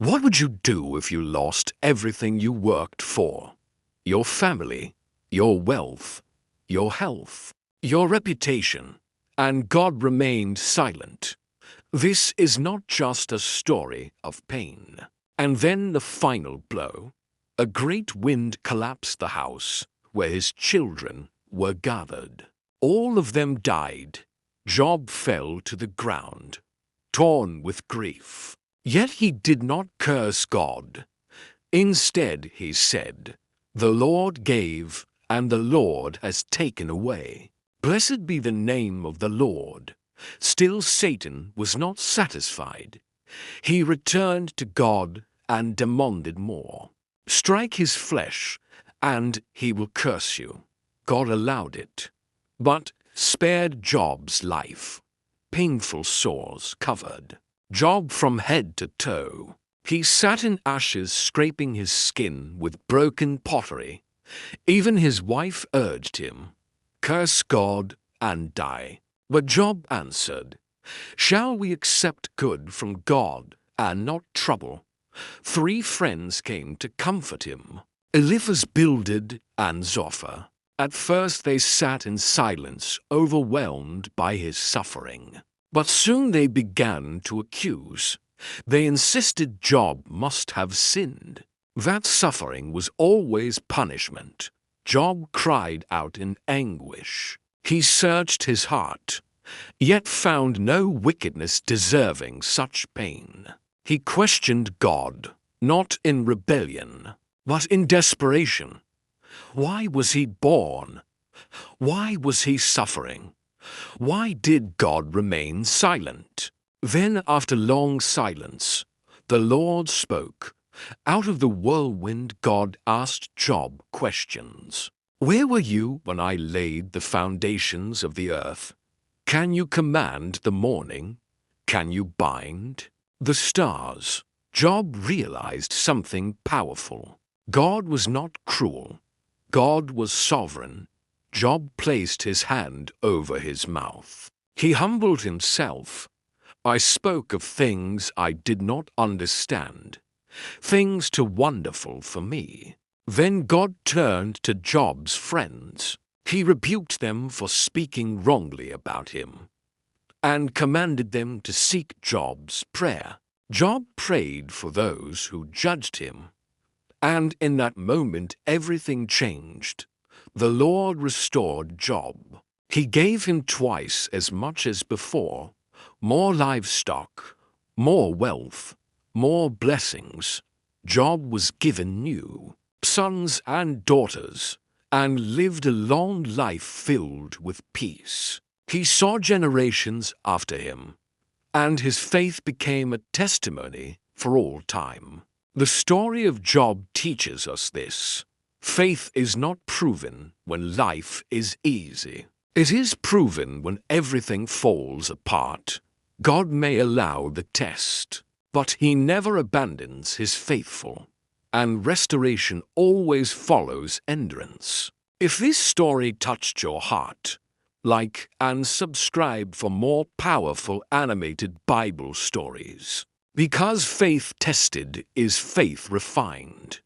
What would you do if you lost everything you worked for? Your family, your wealth, your health, your reputation, and God remained silent. This is not just a story of pain. And then the final blow. A great wind collapsed the house where his children were gathered. All of them died. Job fell to the ground, torn with grief. Yet he did not curse God. Instead, he said, "The Lord gave, and the Lord has taken away. Blessed be the name of the Lord." Still Satan was not satisfied. He returned to God and demanded more. "Strike his flesh, and he will curse you." God allowed it, but spared Job's life. Painful sores covered Job from head to toe. He sat in ashes, scraping his skin with broken pottery. Even his wife urged him, "Curse God and die." But Job answered, "Shall we accept good from God and not trouble?" 3 friends came to comfort him, Eliphaz, Bildad, and Zophar. At first they sat in silence, overwhelmed by his suffering. But soon they began to accuse. They insisted Job must have sinned. That suffering was always punishment. Job cried out in anguish. He searched his heart, yet found no wickedness deserving such pain. He questioned God, not in rebellion, but in desperation. Why was he born? Why was he suffering? Why did God remain silent? Then, after long silence, the Lord spoke. Out of the whirlwind, God asked Job questions. "Where were you when I laid the foundations of the earth? Can you command the morning? Can you bind the stars?" Job realized something powerful. God was not cruel. God was sovereign. Job placed his hand over his mouth. He humbled himself. "I spoke of things I did not understand, things too wonderful for me." Then God turned to Job's friends. He rebuked them for speaking wrongly about him and commanded them to seek Job's prayer. Job prayed for those who judged him, and in that moment everything changed. The Lord restored Job. He gave him twice as much as before, more livestock, more wealth, more blessings. Job was given new sons and daughters, and lived a long life filled with peace. He saw generations after him, and his faith became a testimony for all time. The story of Job teaches us this. Faith is not proven when life is easy. It is proven when everything falls apart. God may allow the test, but he never abandons his faithful, and restoration always follows endurance. If this story touched your heart, like and subscribe for more powerful animated Bible stories. Because faith tested is faith refined.